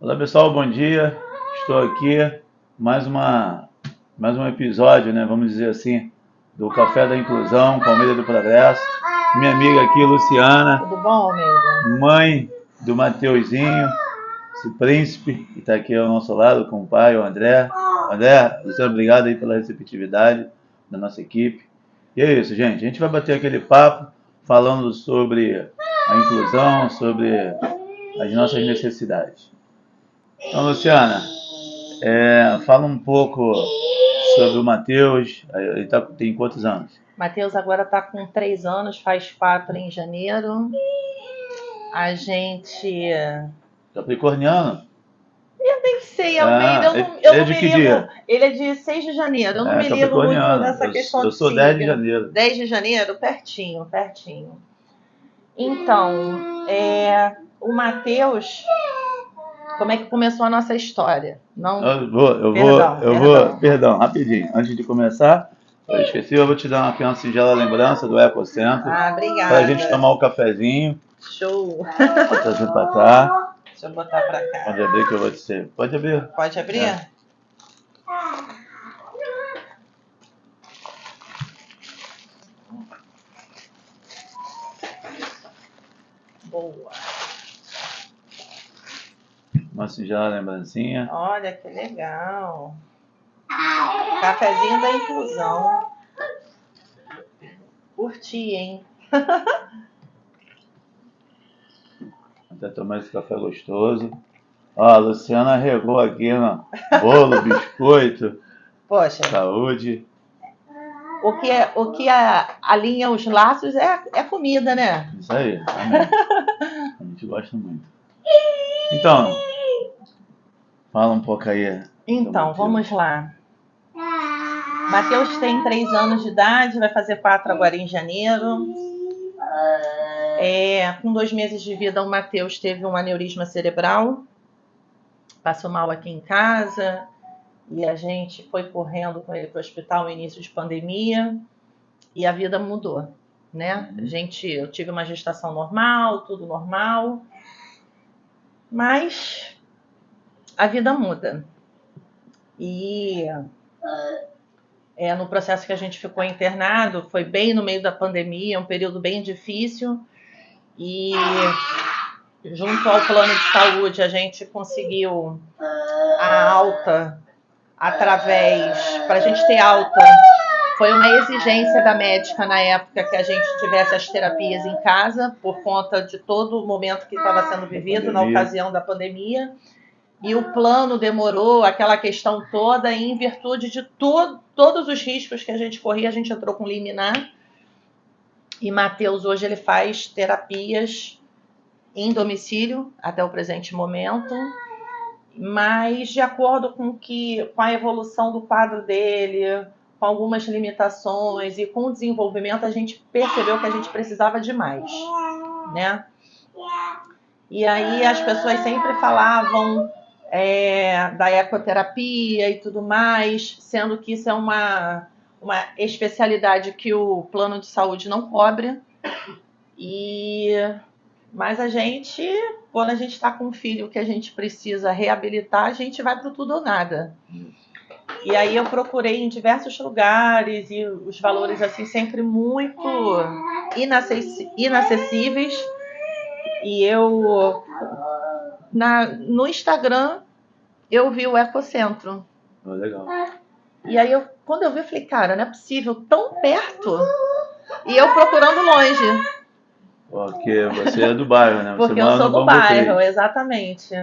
Olá pessoal, bom dia. Estou aqui mais um episódio, né? Vamos dizer assim, do Café da Inclusão com Almeida do Progresso. Minha amiga aqui, Luciana, Tudo bom, Almeida? mãe do Mateuzinho, esse príncipe que está aqui ao nosso lado com o pai, o André. André, Luciana, obrigado aí pela receptividade da nossa equipe. E é isso, gente. A gente vai bater aquele papo falando sobre a inclusão, sobre as nossas necessidades. Então, Luciana, fala um pouco sobre o Matheus. Tem quantos anos? Matheus agora está com 3 anos, faz 4 em janeiro. A gente. Capricorniano? Eu nem sei, Almeida, eu Ele é não de me que ligo. dia? Ele é de 6 de janeiro, eu não me ligo muito Capricorniano. nessa questão Eu de sou 10 de signo. janeiro. 10 de janeiro, pertinho, pertinho. Então, o Matheus, como é que começou a nossa história? Não, Perdão, rapidinho. Antes de começar, eu esqueci, eu vou te dar uma singela lembrança do Ecocentro. obrigada. Pra gente tomar o cafezinho. Show. Vou trazer pra cá. Deixa eu botar pra cá. Pode abrir que eu vou dizer. Pode abrir. Pode abrir? É. Boa. Uma singela lembrancinha. Olha que legal. Cafezinho da inclusão. Curti, hein? Até tomar esse café gostoso. Ó, a Luciana regou aqui no bolo, biscoito. Poxa. Saúde. O que alinha os laços é comida, né? Isso aí, amém. A gente gosta muito. Então, fala um pouco aí. Então, vamos lá. Matheus tem 3 anos de idade, vai fazer 4 agora em janeiro. Com 2 meses de vida, o Matheus teve um aneurisma cerebral. Passou mal aqui em casa. E a gente foi correndo com ele para o hospital no início de pandemia. E a vida mudou, né? Eu tive uma gestação normal, tudo normal. Mas a vida muda. E no processo que a gente ficou internado, foi bem no meio da pandemia, um período bem difícil. E junto ao plano de saúde, a gente conseguiu a alta para a gente ter alta. Foi uma exigência da médica na época que a gente tivesse as terapias em casa, por conta de todo o momento que estava sendo vivido na ocasião da pandemia. E o plano demorou, aquela questão toda, e em virtude de todos os riscos que a gente corria, a gente entrou com liminar. E Matheus hoje ele faz terapias em domicílio, até o presente momento. Mas de acordo com a evolução do quadro dele, com algumas limitações e com o desenvolvimento, a gente percebeu que a gente precisava de mais, né? E aí as pessoas sempre falavam da ecoterapia e tudo mais, sendo que isso é uma especialidade que o plano de saúde não cobre. Mas quando a gente está com um filho que a gente precisa reabilitar, a gente vai para o tudo ou nada. E aí eu procurei em diversos lugares e os valores assim sempre muito inacessíveis. E no Instagram eu vi o Ecocentro. Legal. E aí quando eu vi, eu falei, cara, não é possível, tão perto. E eu procurando longe. Porque você é do bairro, né? Porque eu sou do bairro, exatamente.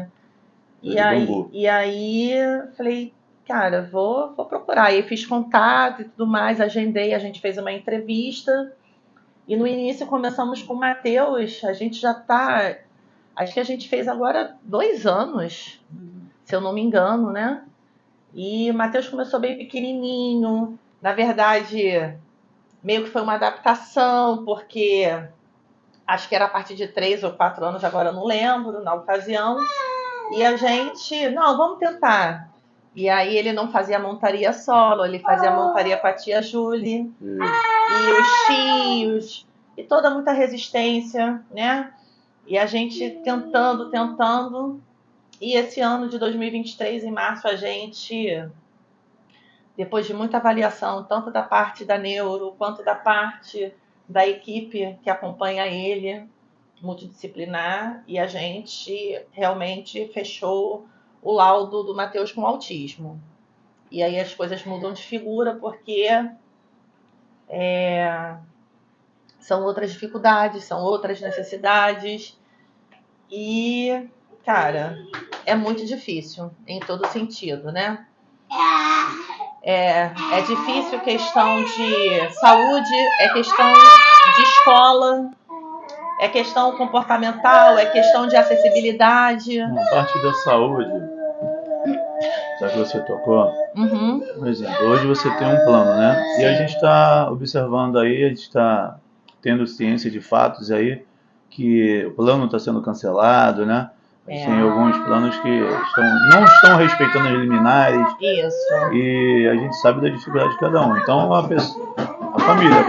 E aí falei, cara, vou procurar. E fiz contato e tudo mais, agendei, a gente fez uma entrevista. E no início começamos com o Matheus, a gente já tá... Acho que a gente fez agora 2 anos, se eu não me engano, né? E o Matheus começou bem pequenininho. Na verdade, meio que foi uma adaptação, porque acho que era a partir de 3 ou 4 anos, agora eu não lembro, na ocasião. E a gente, não, vamos tentar. E aí ele não fazia montaria solo, ele fazia montaria com a tia Julie. E os tios, e toda muita resistência, né? E a gente tentando. E esse ano de 2023, em março, a gente, depois de muita avaliação, tanto da parte da neuro, quanto da parte da equipe que acompanha ele, multidisciplinar, e a gente realmente fechou o laudo do Matheus com autismo. E aí as coisas mudam de figura, porque são outras dificuldades, são outras necessidades. E, cara, é muito difícil em todo sentido, né? É difícil questão de saúde, é questão de escola, é questão comportamental, é questão de acessibilidade. A parte da saúde, já que você tocou, por exemplo, hoje você tem um plano, né? Sim. E a gente está observando aí, a gente está tendo ciência de fatos aí, que o plano está sendo cancelado, né? Tem alguns planos que não estão respeitando as liminares. Isso. E a gente sabe da dificuldade de cada um. Então, a família,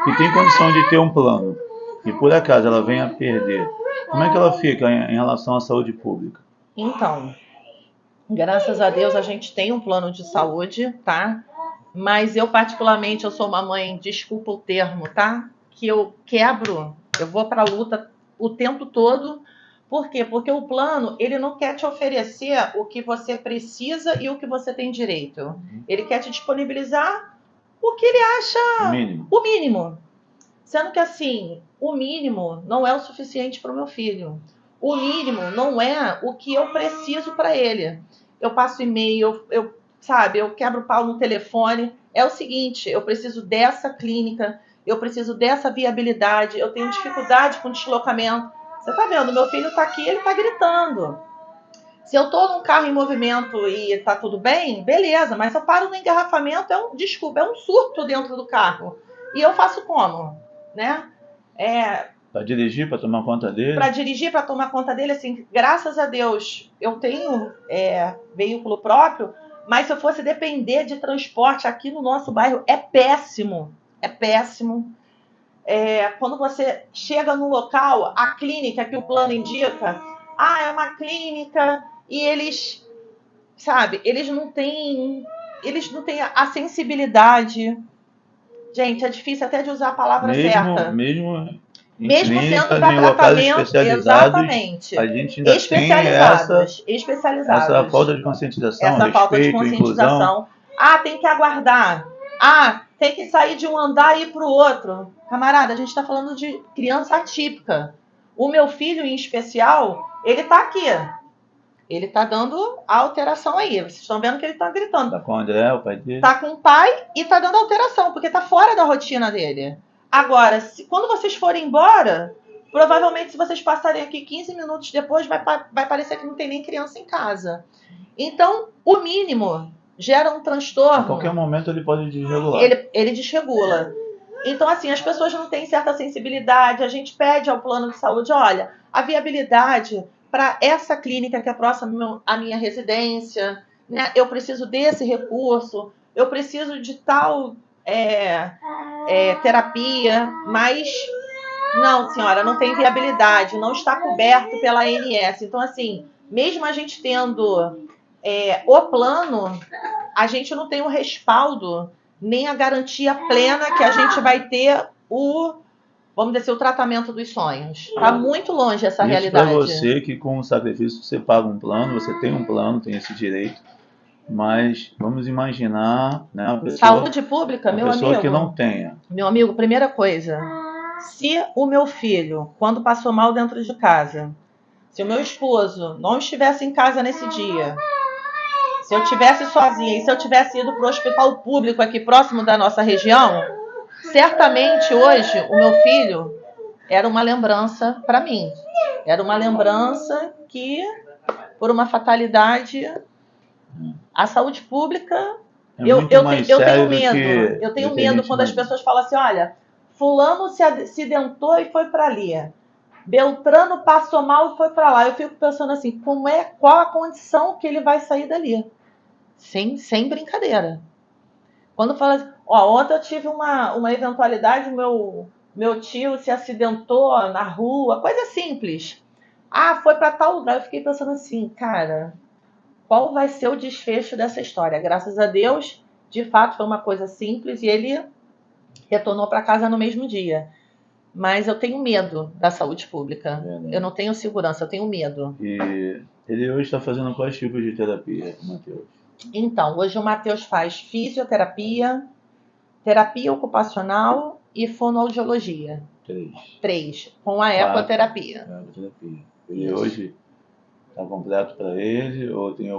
que tem condição de ter um plano, e por acaso ela venha a perder, como é que ela fica em relação à saúde pública? Então, graças a Deus a gente tem um plano de saúde, tá? Mas eu particularmente, eu sou uma mãe, desculpa o termo, tá? Que eu vou pra luta o tempo todo. Por quê? Porque o plano, ele não quer te oferecer o que você precisa e o que você tem direito. Ele quer te disponibilizar o que ele acha o mínimo. Sendo que, assim, o mínimo não é o suficiente para o meu filho. O mínimo não é o que eu preciso para ele. Eu passo e-mail, eu quebro o pau no telefone. É o seguinte, eu preciso dessa clínica, eu preciso dessa viabilidade, eu tenho dificuldade com deslocamento. Você tá vendo, meu filho tá aqui, ele tá gritando. Se eu tô num carro em movimento e tá tudo bem, beleza, mas se eu paro no engarrafamento, é um surto dentro do carro. E eu faço como? Né? Para dirigir, para tomar conta dele? Para dirigir, para tomar conta dele, assim, graças a Deus, eu tenho veículo próprio, mas se eu fosse depender de transporte aqui no nosso bairro, é péssimo. É péssimo. Quando você chega no local, a clínica que o plano indica, é uma clínica e eles, sabe, eles não têm a sensibilidade. Gente, é difícil até de usar a palavra certa. Mesmo sendo para tratamento, exatamente. a gente ainda especializados. Essa falta de conscientização, essa falta de conscientização. Inclusão. Tem que aguardar. Tem que sair de um andar e ir para o outro. Camarada, a gente está falando de criança atípica. O meu filho, em especial, ele está aqui. Ele tá dando a alteração aí. Vocês estão vendo que ele tá gritando. Tá com o André, o pai dele. Tá com o pai e tá dando alteração, porque tá fora da rotina dele. Agora, quando vocês forem embora, provavelmente se vocês passarem aqui 15 minutos depois, vai parecer que não tem nem criança em casa. Então, o mínimo gera um transtorno. A qualquer momento ele pode desregular. Ele desregula. Então, assim, as pessoas não têm certa sensibilidade. A gente pede ao plano de saúde, olha, a viabilidade para essa clínica que é próxima à minha residência, né? Eu preciso desse recurso, eu preciso de tal terapia, mas não, senhora, não tem viabilidade, não está coberto pela ANS. Então, assim, mesmo a gente tendo o plano, a gente não tem o respaldo, nem a garantia plena que a gente vai ter vamos dizer, o tratamento dos sonhos. Está muito longe essa realidade. Para você que com o sacrifício você paga um plano, você tem um plano, tem esse direito, mas vamos imaginar, né, a pessoa, saúde pública, meu amigo. Pessoa que não tenha. Meu amigo, primeira coisa, se o meu filho, quando passou mal dentro de casa, se o meu esposo não estivesse em casa nesse dia, se eu estivesse sozinha e se eu tivesse ido para o hospital público aqui próximo da nossa região, certamente hoje o meu filho era uma lembrança para mim. Era uma lembrança que, por uma fatalidade, a saúde pública... Eu tenho medo. Eu tenho medo quando as pessoas falam assim, olha, fulano se acidentou e foi para ali. Beltrano passou mal e foi para lá. Eu fico pensando assim, qual a condição que ele vai sair dali? Sem brincadeira. Quando fala assim, ontem eu tive uma eventualidade, meu tio se acidentou na rua, coisa simples. Ah, foi para tal lugar. Eu fiquei pensando assim, cara, qual vai ser o desfecho dessa história? Graças a Deus, de fato, foi uma coisa simples e ele retornou para casa no mesmo dia. Mas eu tenho medo da saúde pública. Eu não tenho segurança, eu tenho medo. E ele hoje está fazendo quais tipos de terapia, Matheus? Então, hoje o Matheus faz fisioterapia, terapia ocupacional e fonoaudiologia. 3, com a 4. ecoterapia. Ecoterapia. Ele Isso. hoje está completo para ele ou tem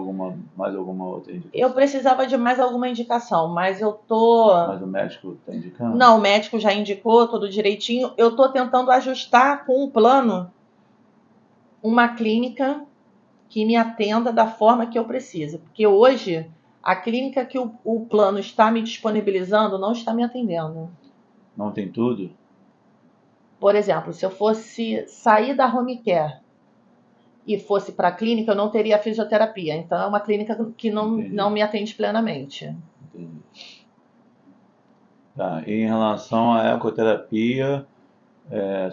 mais alguma outra indicação? Eu precisava de mais alguma indicação, mas eu tô... Mas o médico está indicando? Não, o médico já indicou tudo direitinho. Eu tô tentando ajustar com um plano uma clínica que me atenda da forma que eu preciso. Porque hoje, a clínica que o plano está me disponibilizando não está me atendendo. Não tem tudo? Por exemplo, se eu fosse sair da home care e fosse para a clínica, eu não teria fisioterapia. Então, é uma clínica que não me atende plenamente. Entendi. Tá. E em relação à ecoterapia,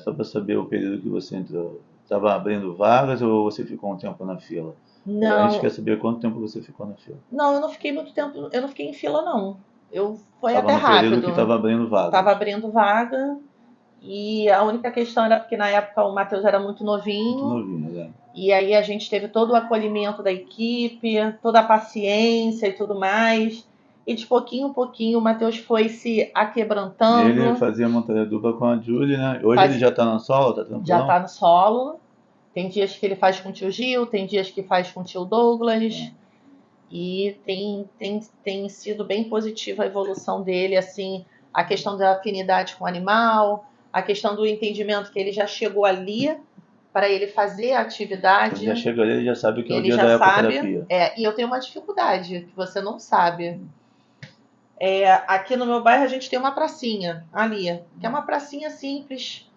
só para saber o período que você entrou, estava abrindo vagas ou você ficou um tempo na fila? A gente Não, quer saber quanto tempo você ficou na fila. não, eu não fiquei muito tempo, eu não fiquei em fila, não. Foi Estava até no período rápido. que estava abrindo vagas. Estava abrindo vaga e a única questão era porque na época o Matheus era muito novinho. Muito novinho, né? E aí a gente teve todo o acolhimento da equipe, toda a paciência e tudo mais. E de pouquinho em pouquinho o Matheus foi se aquebrantando. Ele fazia montanha dupla com a Julie, né? Hoje ele já está no solo, tá tranquilo? Já está no solo. Tem dias que ele faz com o tio Gil, tem dias que faz com o tio Douglas. E tem sido bem positiva a evolução dele, assim, a questão da afinidade com o animal, a questão do entendimento que ele já chegou ali para ele fazer a atividade. Ele já chega ali, ele já sabe que é o Ele dia já da sabe. ecoterapia. E eu tenho uma dificuldade que você não sabe. Aqui no meu bairro a gente tem uma pracinha ali, que é uma pracinha simples.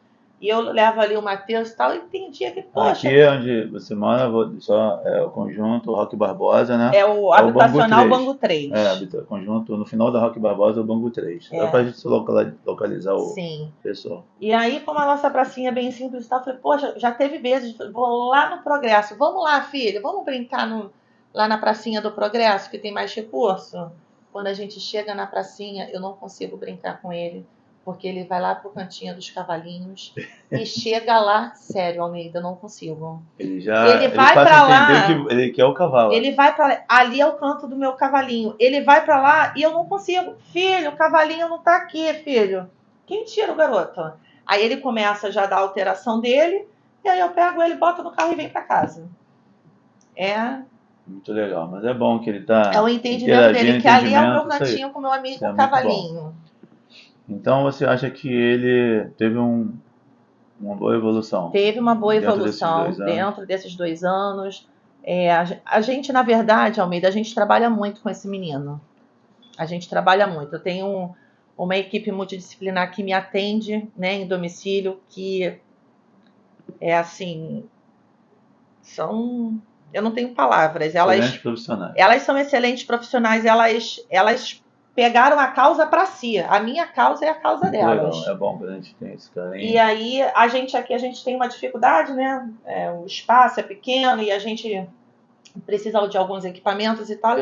E eu levo ali o Matheus e tal, e tem dia que, poxa... Aqui é onde você mora, é o conjunto Roque Barbosa, né? É o habitacional Bangu 3. Conjunto, no final da Roque Barbosa, o Bangu 3. É pra gente localizar o pessoal. E aí, como a nossa pracinha é bem simples e tal, eu falei, poxa, já teve vezes, vou lá no Progresso. Vamos lá, filho, vamos brincar lá na pracinha do Progresso, que tem mais recurso? Quando a gente chega na pracinha, eu não consigo brincar com ele, porque ele vai lá pro cantinho dos cavalinhos e chega lá, sério, Almeida, eu não consigo. Ele vai passa pra a entender lá, que ele quer o cavalo. Ele vai pra lá, ali é o canto do meu cavalinho. Ele vai pra lá e eu não consigo. Filho, o cavalinho não tá aqui, filho. Quem tira o garoto? Aí ele começa já a dar a alteração dele, e aí eu pego ele, boto no carro e venho pra casa. Muito legal, mas é bom que ele tá. É o entendimento dele, que ali é o meu cantinho com o meu amigo com o cavalinho. Então você acha que ele teve uma boa evolução? Teve uma boa evolução dentro desses 2 anos. A gente, na verdade, Almeida, a gente trabalha muito com esse menino. A gente trabalha muito. Eu tenho uma equipe multidisciplinar que me atende, né, em domicílio, que é assim, eu não tenho palavras. Excelentes profissionais. Elas são excelentes profissionais. Elas pegaram a causa para si. A minha causa é a causa delas. Legal, é bom que a gente tenha esse carinho. E aí a gente tem uma dificuldade, né? O espaço é pequeno e a gente precisa de alguns equipamentos e tal.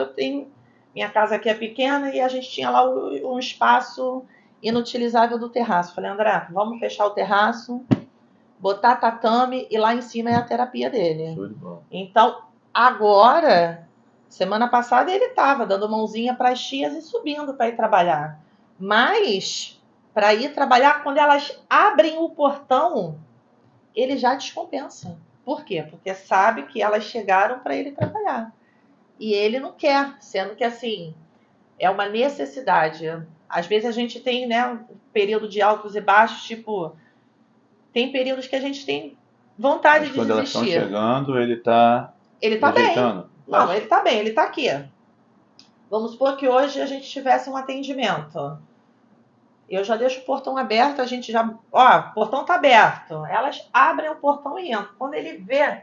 Minha casa aqui é pequena e a gente tinha lá um espaço inutilizável do terraço. Falei, André, vamos fechar o terraço, botar tatame e lá em cima é a terapia dele. Show de bola. Então, agora, semana passada ele estava dando mãozinha para as tias e subindo para ir trabalhar. Mas, para ir trabalhar, quando elas abrem o portão, ele já descompensa. Por quê? Porque sabe que elas chegaram para ele trabalhar. E ele não quer, sendo que assim, é uma necessidade. Às vezes a gente tem, né, um período de altos e baixos, tipo, tem períodos que a gente tem vontade de desistir. Quando elas estão chegando, ele tá bem. Não, ele tá bem, ele tá aqui. Vamos supor que hoje a gente tivesse um atendimento. Eu já deixo o portão aberto, a gente já... Ó, o portão tá aberto. Elas abrem o portão e entram. Quando ele vê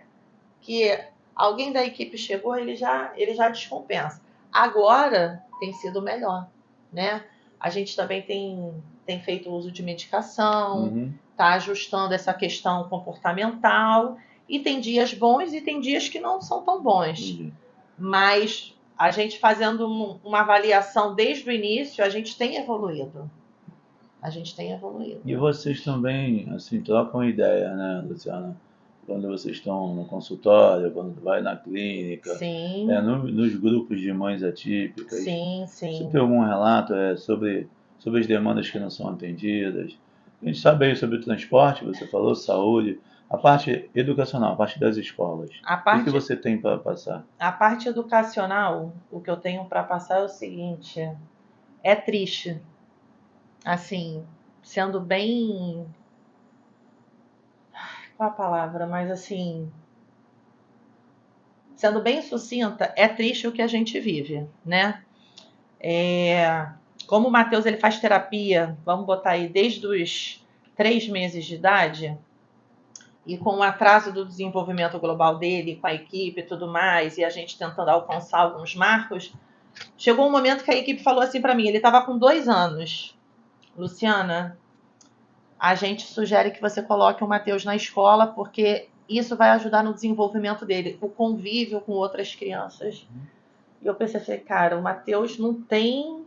que alguém da equipe chegou, ele já descompensa. Agora tem sido melhor, né? A gente também tem feito uso de medicação, tá ajustando essa questão comportamental E tem dias bons e tem dias que não são tão bons. Entendi. Mas a gente fazendo uma avaliação desde o início, a gente tem evoluído. A gente tem evoluído. E vocês também, assim, trocam ideia, né, Luciana? Quando vocês estão no consultório, quando vai na clínica, Sim, nos grupos de mães atípicas. sim, Você sim. tem algum relato sobre as demandas que não são atendidas? A gente sabe aí sobre o transporte, você falou, saúde, a parte educacional, a parte das escolas. A O que parte, você tem para passar? a parte educacional, o que eu tenho para passar é o seguinte: é triste. Assim, sendo bem. Qual a palavra? Mas assim, sendo bem sucinta, é triste o que a gente vive, né? Como o Matheus ele faz terapia, vamos botar aí, desde os 3 meses de idade, e com o atraso do desenvolvimento global dele, com a equipe e tudo mais, e a gente tentando alcançar alguns marcos, chegou um momento que a equipe falou assim para mim, ele estava com 2 anos. Luciana, a gente sugere que você coloque o Matheus na escola, porque isso vai ajudar no desenvolvimento dele, o convívio com outras crianças. E eu pensei, cara, o Matheus não tem...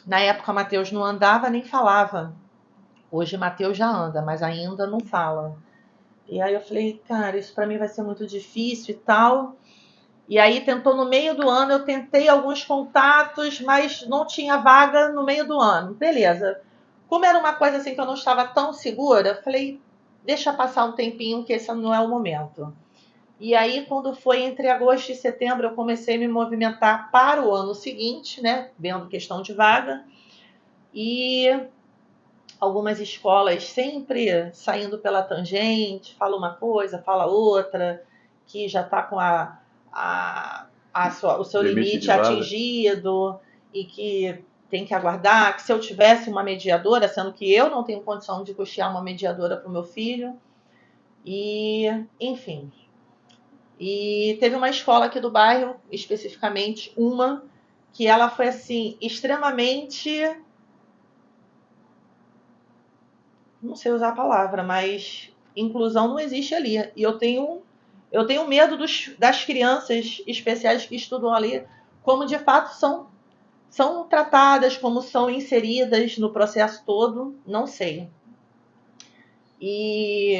Na época, o Matheus não andava nem falava. Hoje, o Matheus já anda, mas ainda não fala. E aí eu falei, cara, isso pra mim vai ser muito difícil e tal. E aí tentou no meio do ano, eu tentei alguns contatos, mas não tinha vaga no meio do ano. Beleza. Como era uma coisa assim que eu não estava tão segura, eu falei, deixa passar um tempinho que esse não é o momento. E aí, quando foi entre agosto e setembro, eu comecei a me movimentar para o ano seguinte, né? Vendo questão de vaga. E algumas escolas sempre saindo pela tangente, fala uma coisa, fala outra, que já está com o seu limite atingido e que tem que aguardar, que se eu tivesse uma mediadora, sendo que eu não tenho condição de custear uma mediadora para o meu filho, e enfim. E teve uma escola aqui do bairro, especificamente uma, que ela foi assim, extremamente... Não sei usar a palavra, mas inclusão não existe ali. E eu tenho medo das crianças especiais que estudam ali, como de fato são tratadas, como são inseridas no processo todo, não sei. E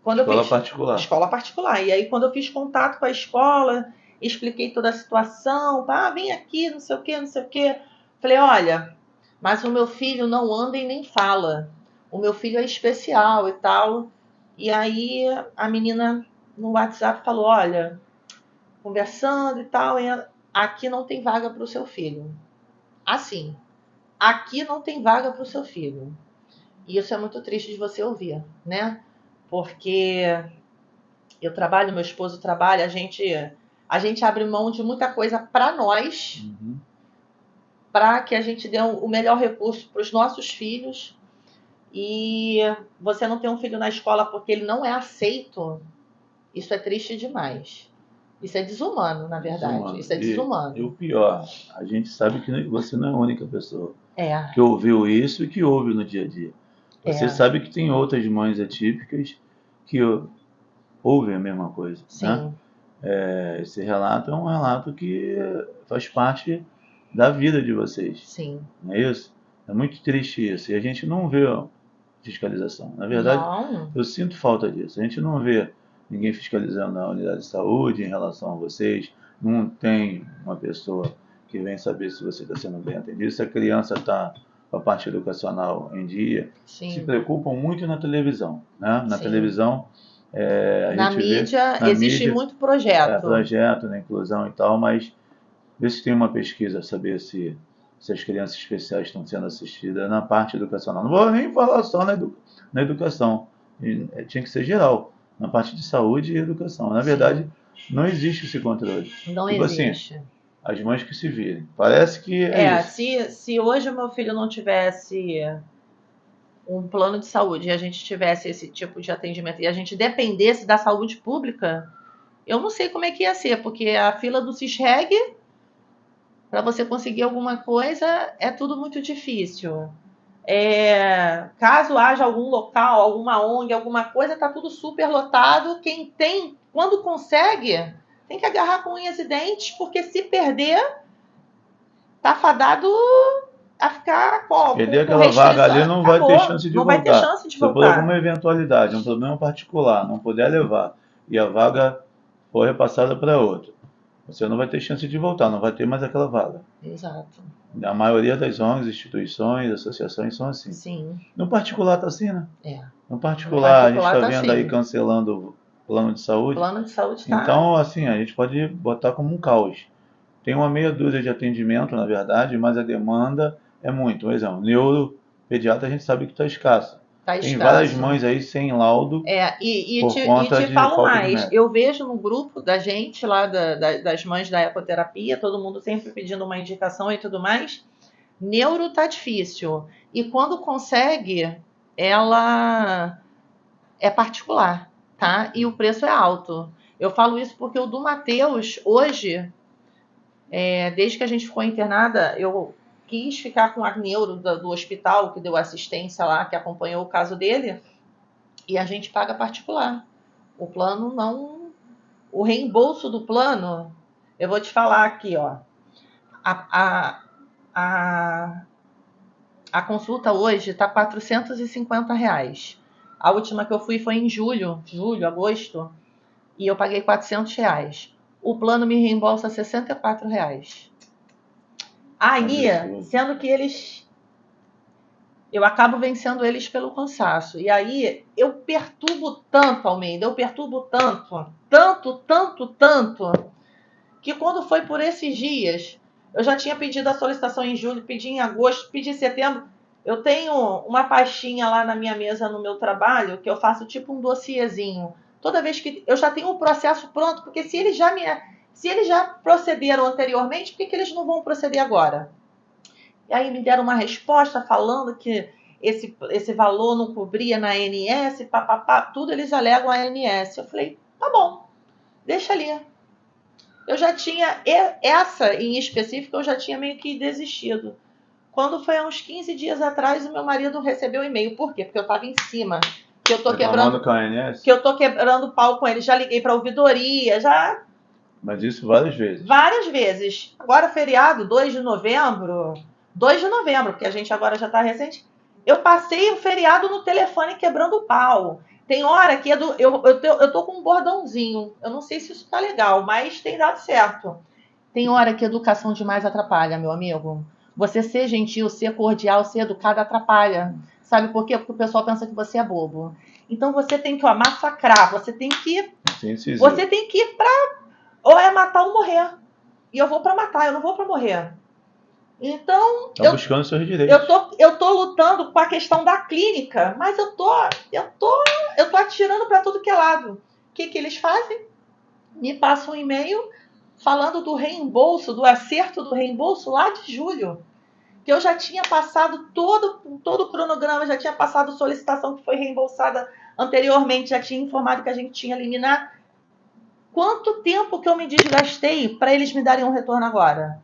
quando Escola eu fiz particular. Escola particular. E aí quando eu fiz contato com a escola, expliquei toda a situação, vem aqui, não sei o que, não sei o que. Falei, olha, mas o meu filho não anda e nem fala. O meu filho é especial e tal. E aí a menina no WhatsApp falou, olha, conversando e tal, aqui não tem vaga para o seu filho. Assim, aqui não tem vaga para o seu filho. E isso é muito triste de você ouvir, né? Porque eu trabalho, meu esposo trabalha, a gente abre mão de muita coisa para nós, para que a gente dê o melhor recurso para os nossos filhos. E você não ter um filho na escola porque ele não é aceito, isso é triste demais. Isso é desumano, na verdade. Desumano. Isso é desumano. E o pior, a gente sabe que você não é a única pessoa É, que ouviu isso e que ouve no dia a dia. Você é, sabe que tem outras mães atípicas que ouvem a mesma coisa, né? sim, Esse relato é um relato que faz parte da vida de vocês, sim. não é isso? É muito triste isso. E a gente não vê fiscalização. Na verdade, Não, eu sinto falta disso. A gente não vê ninguém fiscalizando a unidade de saúde em relação a vocês. Não tem uma pessoa que vem saber se você está sendo bem atendido, se a criança está com a parte educacional em dia. sim. Se preocupam muito na televisão, né? Na Sim. televisão, a Na gente mídia vê, existe muito projeto. projeto na inclusão e tal, mas vê se tem uma pesquisa, saber se as crianças especiais estão sendo assistidas na parte educacional. Não vou nem falar só na educação, tinha que ser geral, na parte de saúde e educação. Na verdade, não existe esse controle. Não tipo existe. assim, as mães que se virem. Parece que é isso. Se hoje o meu filho não tivesse um plano de saúde e a gente tivesse esse tipo de atendimento e a gente dependesse da saúde pública, eu não sei como é que ia ser, porque a fila do CISREG, para você conseguir alguma coisa, é tudo muito difícil. Caso haja algum local, alguma ONG, alguma coisa, tá tudo super lotado. Quem tem, quando consegue, tem que agarrar com unhas e dentes, porque se perder, tá fadado a ficar Perder com aquela vaga restrição. ali não vai ter Acabou, chance de não vai ter voltar. chance de Se por alguma voltar. eventualidade, um problema particular, não puder levar e a vaga for repassada para outro, você não vai ter chance de voltar, não vai ter mais aquela vaga. Exato. A maioria das ONGs, instituições, associações são assim. Sim. No particular está assim, né? No No particular, a gente está tá vendo aí assim. cancelando o plano de saúde. Plano de saúde tá. Então, assim, a gente pode botar como um caos. Tem uma meia dúzia de atendimento, na verdade, mas a demanda é muito. Por exemplo, neuropediatra a gente sabe que está escasso. Tá Tem várias escasso. mães aí sem laudo E por conta te de falo falta de mais, médico. eu vejo no grupo da gente lá, das mães da ecoterapia, todo mundo sempre pedindo uma indicação e tudo mais. Neuro tá difícil. E quando consegue, ela é particular, tá? E o preço é alto. Eu falo isso porque o do Matheus, hoje, desde que a gente ficou internada, eu quis ficar com a neuro do hospital que deu assistência lá, que acompanhou o caso dele, e a gente paga particular. O plano não. O reembolso do plano, eu vou te falar aqui, ó. A, a consulta hoje está R$ 450. A última que eu fui foi em julho, agosto, e eu paguei R$ 400. O plano me reembolsa R$ 64. Aí, sendo que eu acabo vencendo eles pelo cansaço. E aí eu perturbo tanto, Almeida, eu perturbo tanto, que quando foi por esses dias, eu já tinha pedido a solicitação em julho, pedi em agosto, pedi em setembro. Eu tenho uma pastinha lá na minha mesa no meu trabalho, que eu faço tipo um dossiezinho. Toda vez que eu já tenho o processo pronto, porque se eles já procederam anteriormente, por que eles não vão proceder agora? E aí me deram uma resposta falando que esse valor não cobria na ANS, papapá, tudo eles alegam a ANS. Eu falei, tá bom, deixa ali. Eu já tinha, essa em específico, eu já tinha meio que desistido. Quando foi há uns 15 dias atrás, o meu marido recebeu um e-mail. Por quê? Porque eu estava em cima. Que eu tô quebrando, com a ANS? que eu tô quebrando pau com ele. Já liguei para a ouvidoria, já. Mas isso várias vezes. Várias vezes. Agora, feriado, 2 de novembro. 2 de novembro, porque a gente agora já está recente. Eu passei o feriado no telefone quebrando pau. Tem hora que eu tô com um bordãozinho. Eu não sei se isso tá legal, mas tem dado certo. Tem hora que educação demais atrapalha, meu amigo. Você ser gentil, ser cordial, ser educado atrapalha. Sabe por quê? Porque o pessoal pensa que você é bobo. Então você tem que massacrar, você tem que ir pra ou é matar ou morrer. E eu vou pra matar, eu não vou pra morrer. Então, Tá buscando seus direitos. eu tô lutando com a questão da clínica, mas eu tô atirando para tudo que é lado. O que eles fazem? Me passam um e-mail falando do reembolso, do acerto do reembolso lá de julho. Que eu já tinha passado todo o cronograma, já tinha passado solicitação que foi reembolsada anteriormente, já tinha informado que a gente tinha liminar. Quanto tempo que eu me desgastei para eles me darem um retorno agora?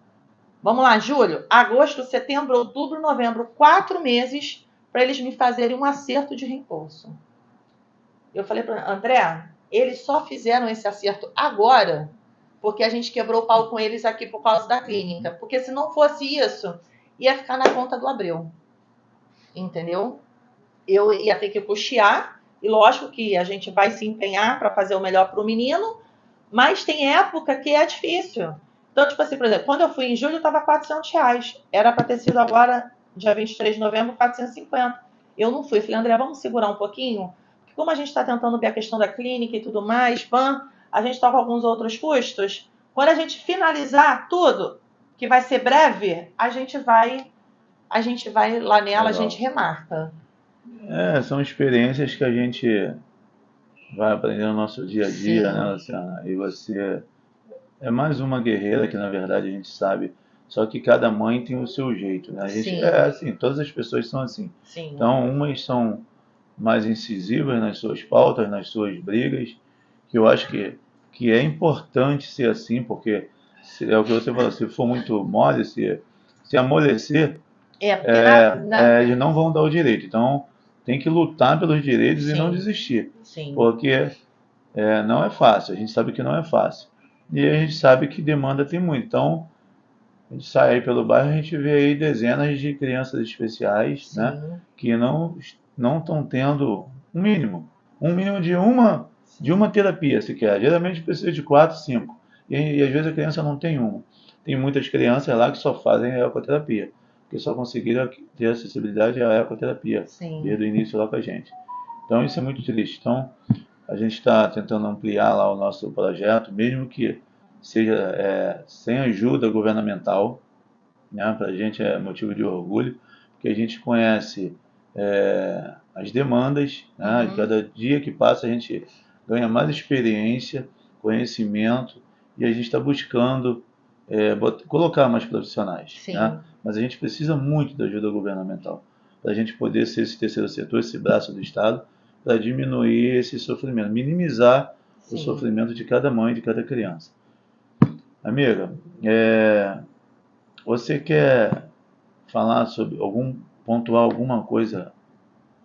Vamos lá, julho, agosto, setembro, outubro, novembro, 4 meses para eles me fazerem um acerto de reembolso. Eu falei para André, eles só fizeram esse acerto agora porque a gente quebrou o pau com eles aqui por causa da clínica. Porque se não fosse isso, ia ficar na conta do Abreu. Entendeu? Eu ia ter que custear, e lógico que a gente vai se empenhar para fazer o melhor para o menino, mas tem época que é difícil. Então, tipo assim, por exemplo, quando eu fui em julho, estava R$ 400. Era para ter sido agora, dia 23 de novembro, 450. Eu não fui. Falei, André, vamos segurar um pouquinho? Porque como a gente está tentando ver a questão da clínica e tudo mais, a gente está com alguns outros custos. Quando a gente finalizar tudo, que vai ser breve, a gente vai lá nela, a gente remarca. São experiências que a gente vai aprendendo no nosso dia a dia, né, Luciana? E você é mais uma guerreira que, na verdade, a gente sabe. Só que cada mãe tem o seu jeito, né? A gente, assim, todas as pessoas são assim. Sim. Então, umas são mais incisivas nas suas pautas, nas suas brigas, que eu acho que é importante ser assim, porque é o que você falou, se for muito mole, se amolecer, Porque eles não vão dar o direito. Então, tem que lutar pelos direitos e não Sim. desistir. Sim. Porque não é fácil, a gente sabe que não é fácil. E a gente sabe que demanda tem muito. Então, a gente sai aí pelo bairro, a gente vê aí dezenas de crianças especiais, né, Sim. que não estão tendo um mínimo de uma terapia sequer. Geralmente precisa de 4, 5. E às vezes a criança não tem uma. Tem muitas crianças lá que só fazem a ecoterapia, que só conseguiram ter acessibilidade à ecoterapia Sim. desde o início lá com a gente. Então isso é muito triste. Então a gente está tentando ampliar lá o nosso projeto, mesmo que seja sem ajuda governamental, né? Para a gente é motivo de orgulho, porque a gente conhece as demandas, né? E cada dia que passa a gente ganha mais experiência, conhecimento, e a gente está buscando colocar mais profissionais, Sim. né? Mas a gente precisa muito da ajuda governamental para a gente poder ser esse terceiro setor, esse braço do Estado, para diminuir esse sofrimento, minimizar o Sim. sofrimento de cada mãe, de cada criança. Amiga, você quer falar sobre pontuar alguma coisa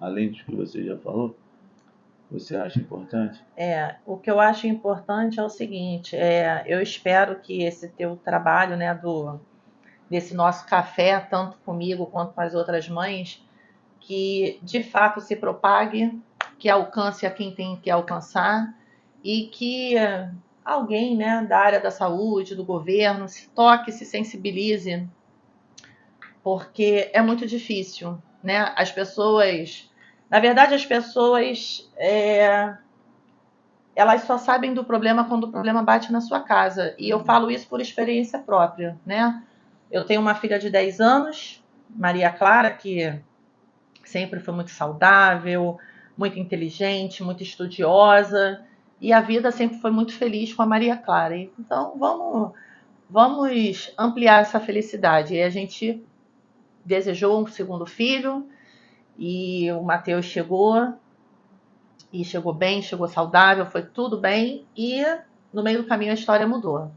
além do que você já falou? Você acha importante? O que eu acho importante é o seguinte, eu espero que esse teu trabalho, né, desse nosso café, tanto comigo quanto com as outras mães, que de fato se propague, que alcance a quem tem que alcançar e que alguém, né, da área da saúde, do governo, se toque, se sensibilize, porque é muito difícil, né? As pessoas, na verdade, elas só sabem do problema quando o problema bate na sua casa. E eu falo isso por experiência própria, né? Eu tenho uma filha de 10 anos, Maria Clara, que sempre foi muito saudável, muito inteligente, muito estudiosa, e a vida sempre foi muito feliz com a Maria Clara. Então, vamos ampliar essa felicidade. E a gente desejou um segundo filho, e o Matheus chegou, e chegou bem, chegou saudável, foi tudo bem, e no meio do caminho a história mudou.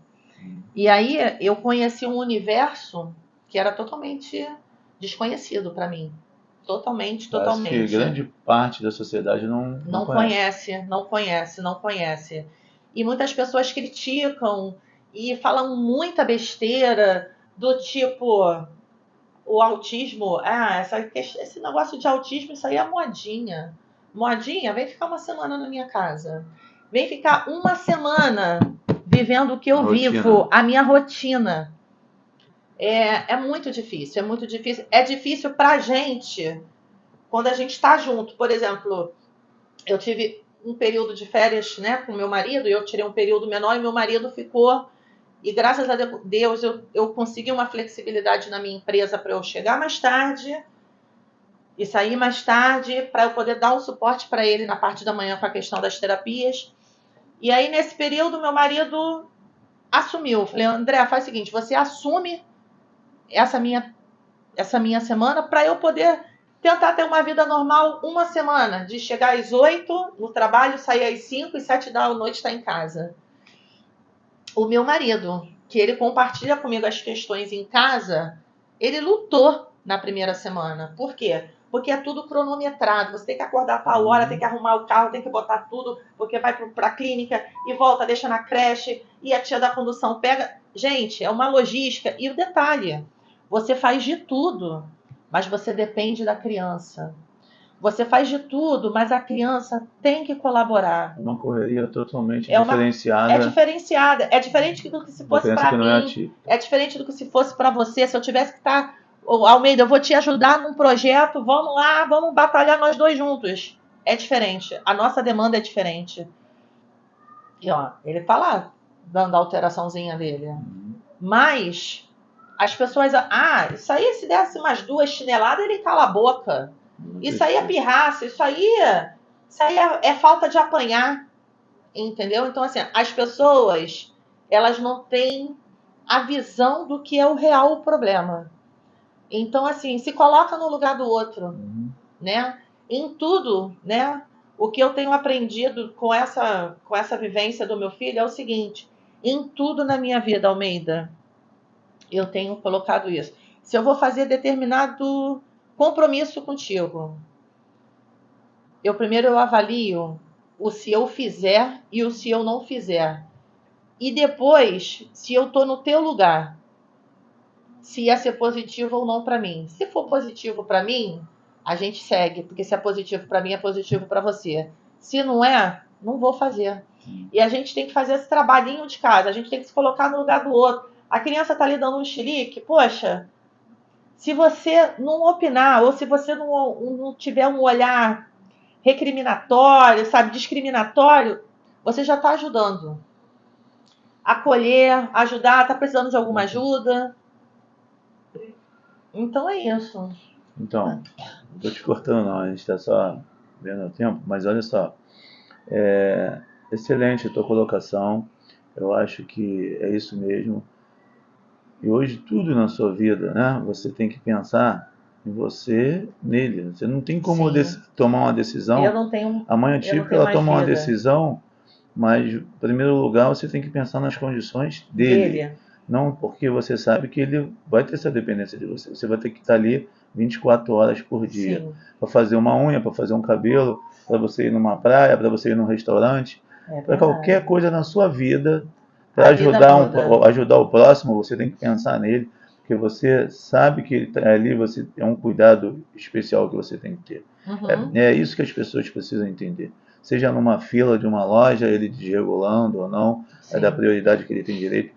E aí eu conheci um universo que era totalmente desconhecido para mim. Totalmente. Acho que grande parte da sociedade não conhece. Não conhece. E muitas pessoas criticam e falam muita besteira do tipo o autismo. Esse negócio de autismo, isso aí é modinha. Modinha, vem ficar uma semana na minha casa. Vem ficar uma semana vivendo o que eu vivo, a minha rotina. É muito difícil, é muito difícil. É difícil pra gente quando a gente está junto. Por exemplo, eu tive um período de férias, né, com meu marido, e eu tirei um período menor e meu marido ficou. E graças a Deus eu consegui uma flexibilidade na minha empresa para eu chegar mais tarde e sair mais tarde para eu poder dar um suporte para ele na parte da manhã com a questão das terapias. E aí, nesse período, meu marido assumiu. Eu falei, André, faz o seguinte, você assume essa minha semana para eu poder tentar ter uma vida normal uma semana, de chegar às 8 no trabalho, sair às 5 e 7 da noite estar em casa. O meu marido, que ele compartilha comigo as questões em casa, ele lutou na primeira semana. Por quê? Porque é tudo cronometrado. Você tem que acordar a tal hora, tem que arrumar o carro, tem que botar tudo, porque vai para a clínica e volta, deixa na creche, e a tia da condução pega. Gente, é uma logística. E o detalhe, você faz de tudo, mas você depende da criança. Você faz de tudo, mas a criança tem que colaborar. Uma correria totalmente diferenciada. É diferenciada. É diferente do que se fosse para mim. É diferente do que se fosse para você. Se eu tivesse que estar... Almeida, eu vou te ajudar num projeto. Vamos lá, vamos batalhar nós dois juntos. É diferente. A nossa demanda é diferente. E ó, ele tá lá, dando a alteraçãozinha dele. Mas as pessoas... isso aí, se desse umas 2 chineladas, ele cala a boca. Isso aí é pirraça. Isso aí é falta de apanhar. Entendeu? Então, assim, as pessoas, elas não têm a visão do que é o real problema. Então, assim, se coloca no lugar do outro, né? Em tudo, né? O que eu tenho aprendido com essa vivência do meu filho é o seguinte: em tudo na minha vida, Almeida, eu tenho colocado isso. Se eu vou fazer determinado compromisso contigo, primeiro eu avalio o se eu fizer e o se eu não fizer. E depois, se eu estou no teu lugar, se ia ser positivo ou não para mim. Se for positivo para mim, a gente segue, porque se é positivo para mim, é positivo para você. Se não é, não vou fazer. E a gente tem que fazer esse trabalhinho de casa, a gente tem que se colocar no lugar do outro. A criança tá ali dando um chilique, poxa, se você não opinar, ou se você não tiver um olhar recriminatório, sabe, discriminatório, você já está ajudando. Acolher, ajudar, tá precisando de alguma ajuda. Então é isso. Então, não estou te cortando não, a gente está só vendo o tempo, mas olha só, excelente a tua colocação, eu acho que é isso mesmo. E hoje tudo na sua vida, né? Você tem que pensar em você, nele. Você não tem como tomar uma decisão. Eu não tenho. A mãe antiga ela toma uma decisão, mas em primeiro lugar você tem que pensar nas condições dele. Não porque você sabe que ele vai ter essa dependência de você. Você vai ter que estar ali 24 horas por dia para fazer uma unha, para fazer um cabelo, para você ir numa praia, para você ir num restaurante, para qualquer coisa na sua vida. Para ajudar o próximo, você tem que pensar nele, porque você sabe que ele está ali, você é um cuidado especial que você tem que ter. Uhum. É isso que as pessoas precisam entender. Seja numa fila de uma loja, ele desregulando ou não, é da prioridade que ele tem direito.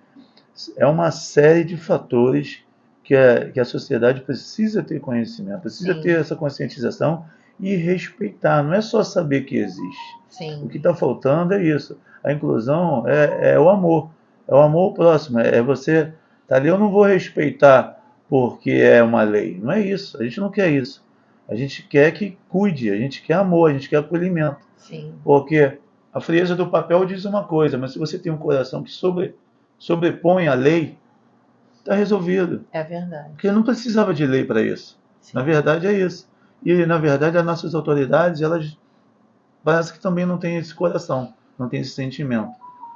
É uma série de fatores que a sociedade precisa ter conhecimento, precisa ter essa conscientização e respeitar. Não é só saber que existe. O que está faltando é isso. A inclusão é o amor. É o amor ao próximo. É você tá ali, eu não vou respeitar porque é uma lei. Não é isso. A gente não quer isso. A gente quer que cuide, a gente quer amor, a gente quer acolhimento. Porque a frieza do papel diz uma coisa, mas se você tem um coração que sobrepõe a lei, está resolvido. É verdade. Porque não precisava de lei para isso. Na verdade é isso. E na verdade as nossas autoridades, elas parece que também não têm esse coração, não têm esse sentimento.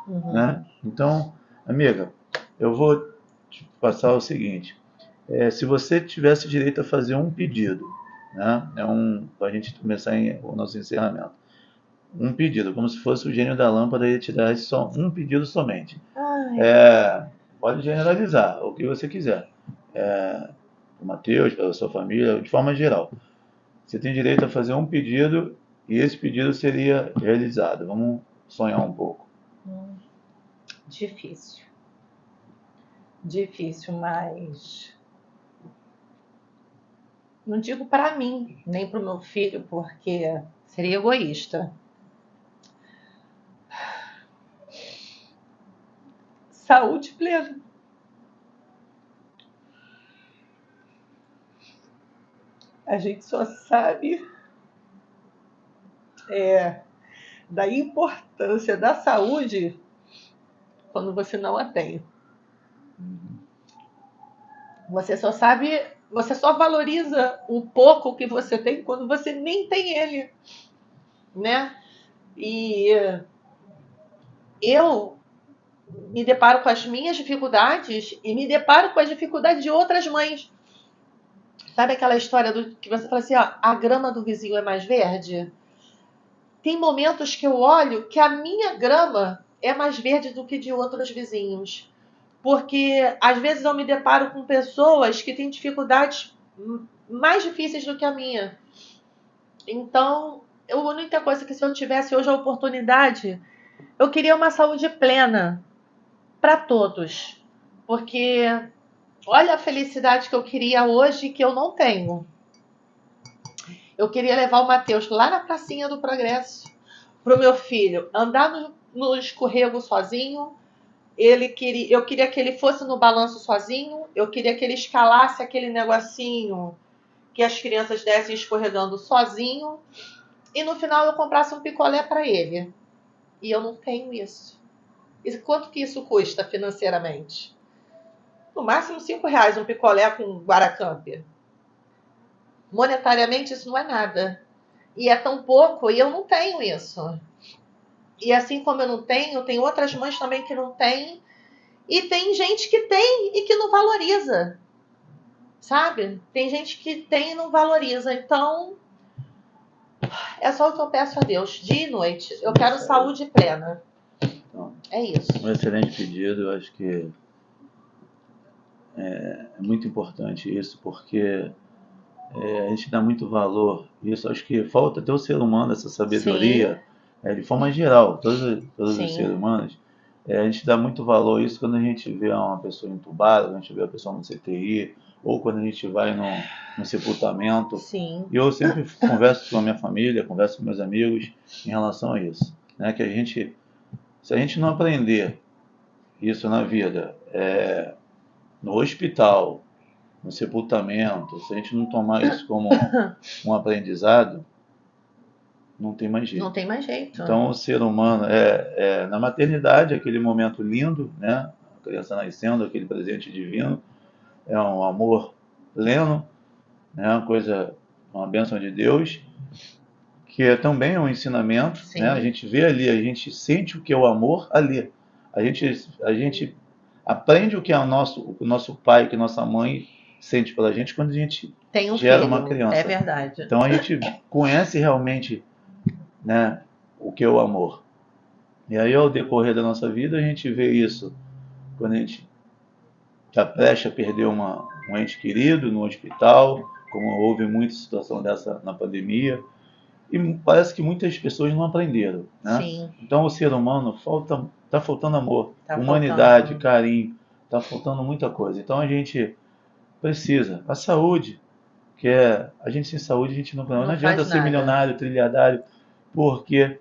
Né? Então, amiga, eu vou te passar o seguinte. Se você tivesse direito a fazer um pedido, né? Para a gente começar o nosso encerramento. Um pedido, como se fosse o gênio da lâmpada e te dar só um pedido somente. Pode generalizar, o que você quiser. Para o Matheus, para a sua família, de forma geral. Você tem direito a fazer um pedido e esse pedido seria realizado. Vamos sonhar um pouco. Difícil. Difícil, mas não digo para mim, nem para o meu filho, porque seria egoísta. Saúde plena. A gente só sabe da importância da saúde quando você não a tem. Você só valoriza o pouco que você tem quando você nem tem ele, né? E eu me deparo com as minhas dificuldades e me deparo com as dificuldades de outras mães. Sabe aquela história que você fala assim, ó, a grama do vizinho é mais verde? Tem momentos que eu olho que a minha grama é mais verde do que de outros vizinhos. Porque às vezes eu me deparo com pessoas que têm dificuldades mais difíceis do que a minha. Então, a única coisa que se eu tivesse hoje a oportunidade, eu queria uma saúde plena para todos. Porque olha a felicidade que eu queria hoje que eu não tenho. Eu queria levar o Matheus lá na pracinha do Progresso pro meu filho andar no escorrego sozinho. Eu queria que ele fosse no balanço sozinho. Eu queria que ele escalasse aquele negocinho que as crianças descem escorregando sozinho. E no final eu comprasse um picolé para ele. E eu não tenho isso. E quanto que isso custa financeiramente? No máximo R$5 um picolé com Guaracamp. Monetariamente isso não é nada. E é tão pouco e eu não tenho isso. E assim como eu não tenho, tem outras mães também que não têm. E tem gente que tem e que não valoriza. sabe? Tem gente que tem e não valoriza. Então, é só o que eu peço a Deus, dia e noite. Eu quero saúde plena. Então, é isso. Um excelente pedido, eu acho que é muito importante isso, porque a gente dá muito valor. Isso acho que falta até o ser humano essa sabedoria, de forma geral, todos os seres humanos. A gente dá muito valor a isso quando a gente vê uma pessoa entubada, quando a gente vê a pessoa no CTI, ou quando a gente vai no sepultamento. Sim. E eu sempre converso com a minha família, converso com meus amigos em relação a isso. Né? Que se a gente não aprender isso na vida, no hospital, no sepultamento, se a gente não tomar isso como um aprendizado, não tem mais jeito. Não tem mais jeito. Então, o ser humano, na maternidade, aquele momento lindo, né? A criança nascendo, aquele presente divino, é um amor pleno, né? Uma bênção de Deus, que é também um ensinamento, né? A gente vê ali, a gente sente o que é o amor ali. A gente aprende o que é o nosso pai, o que nossa mãe sente pela gente quando a gente gera filho, uma criança. É verdade. Então a gente conhece realmente, né, o que é o amor. E aí ao decorrer da nossa vida a gente vê isso quando a gente está prestes a perder um ente querido no hospital, como houve muita situação dessa na pandemia, e parece que muitas pessoas não aprenderam, né? Sim. Então o ser humano está faltando amor, faltando. humanidade, carinho, está faltando muita coisa. Então a gente precisa. A saúde, que a gente sem saúde a gente não adianta ser milionário, trilhardário, porque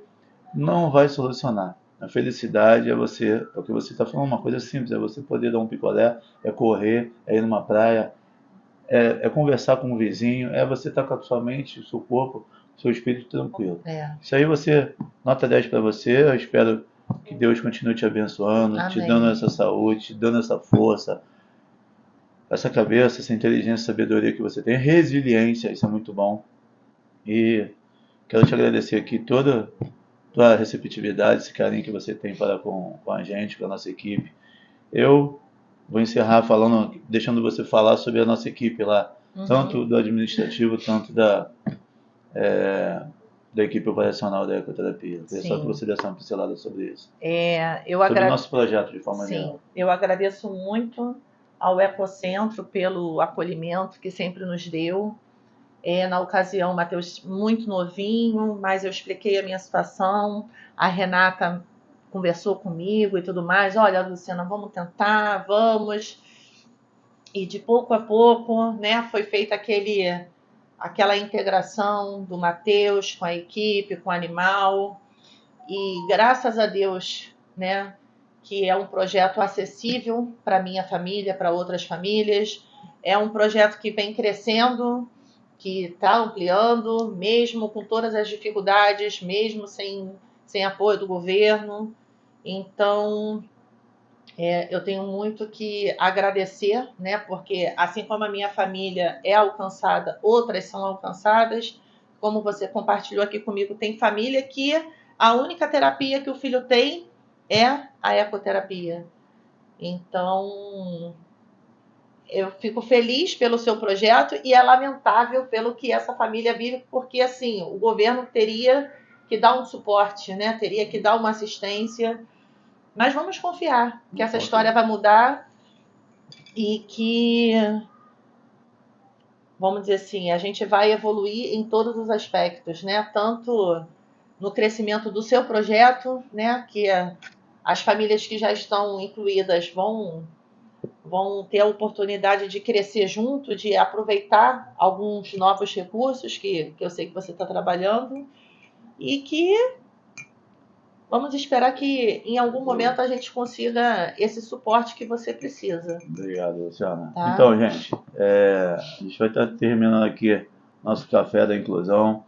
não vai solucionar. A felicidade é o que você está falando, uma coisa simples, é você poder dar um picolé, é correr, é ir numa praia, é conversar com um vizinho, é você estar com a sua mente, o seu corpo, o seu espírito tranquilo. Isso aí nota 10 para você, eu espero que Deus continue te abençoando, te dando essa saúde, te dando essa força, essa cabeça, essa inteligência, sabedoria que você tem, resiliência, isso é muito bom. E quero te agradecer aqui toda a receptividade, esse carinho que você tem para com a gente, com a nossa equipe. Eu vou encerrar deixando você falar sobre a nossa equipe lá, tanto do administrativo, tanto da equipe operacional da ecoterapia. Queria só que você desse uma pincelada sobre isso. Sobre o nosso projeto de forma geral. Eu agradeço muito ao Ecocentro pelo acolhimento que sempre nos deu. Na ocasião, o Matheus muito novinho, mas eu expliquei a minha situação. A Renata conversou comigo e tudo mais. Olha, Luciana, vamos tentar, vamos. E de pouco a pouco, né, foi feita aquela integração do Matheus com a equipe, com o animal. E graças a Deus, né, que é um projeto acessível para minha família, para outras famílias. É um projeto que vem crescendo, que está ampliando, mesmo com todas as dificuldades, mesmo sem apoio do governo. Então, eu tenho muito que agradecer, né? Porque assim como a minha família é alcançada, outras são alcançadas. Como você compartilhou aqui comigo, tem família que a única terapia que o filho tem é a ecoterapia. Então, eu fico feliz pelo seu projeto e é lamentável pelo que essa família vive, porque assim, o governo teria que dar um suporte, né? Teria que dar uma assistência. Mas vamos confiar que essa história vai mudar e que, vamos dizer assim, a gente vai evoluir em todos os aspectos, né? Tanto no crescimento do seu projeto, né? Que as famílias que já estão incluídas vão ter a oportunidade de crescer junto, de aproveitar alguns novos recursos que eu sei que você está trabalhando e que vamos esperar que em algum momento a gente consiga esse suporte que você precisa. Obrigado, Luciana. Tá? Então, gente, a gente vai estar terminando aqui nosso café da inclusão.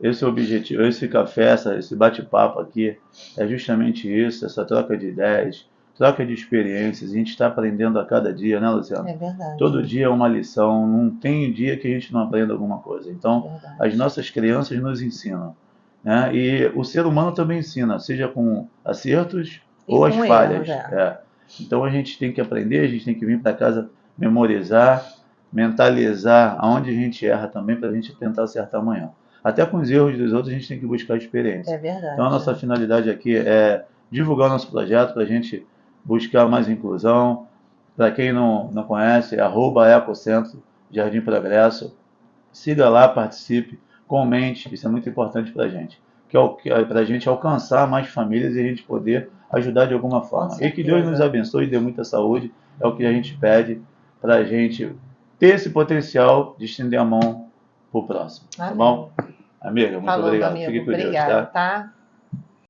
Esse é o objetivo, esse café, esse bate-papo aqui é justamente isso, essa troca de ideias, troca de experiências. A gente está aprendendo a cada dia, né, Luciana? É verdade. Todo dia é uma lição, não tem dia que a gente não aprenda alguma coisa. Então, as nossas crianças nos ensinam. Né? E o ser humano também ensina, seja com acertos ou as falhas. Então a gente tem que aprender, a gente tem que vir para casa memorizar, mentalizar aonde a gente erra também para a gente tentar acertar amanhã. Até com os erros dos outros a gente tem que buscar experiência. É verdade. Então a nossa finalidade aqui é divulgar o nosso projeto para a gente buscar mais inclusão. Para quem não conhece, é @ecocentro Jardim Progresso. Siga lá, participe, comente, isso é muito importante para a gente. Para a gente alcançar mais famílias e a gente poder ajudar de alguma forma. E que Deus nos abençoe e dê muita saúde, é o que a gente pede para a gente ter esse potencial de estender a mão pro próximo. Tá bom? Amiga, muito obrigado. Amigo, Fique com Deus, obrigado, tá?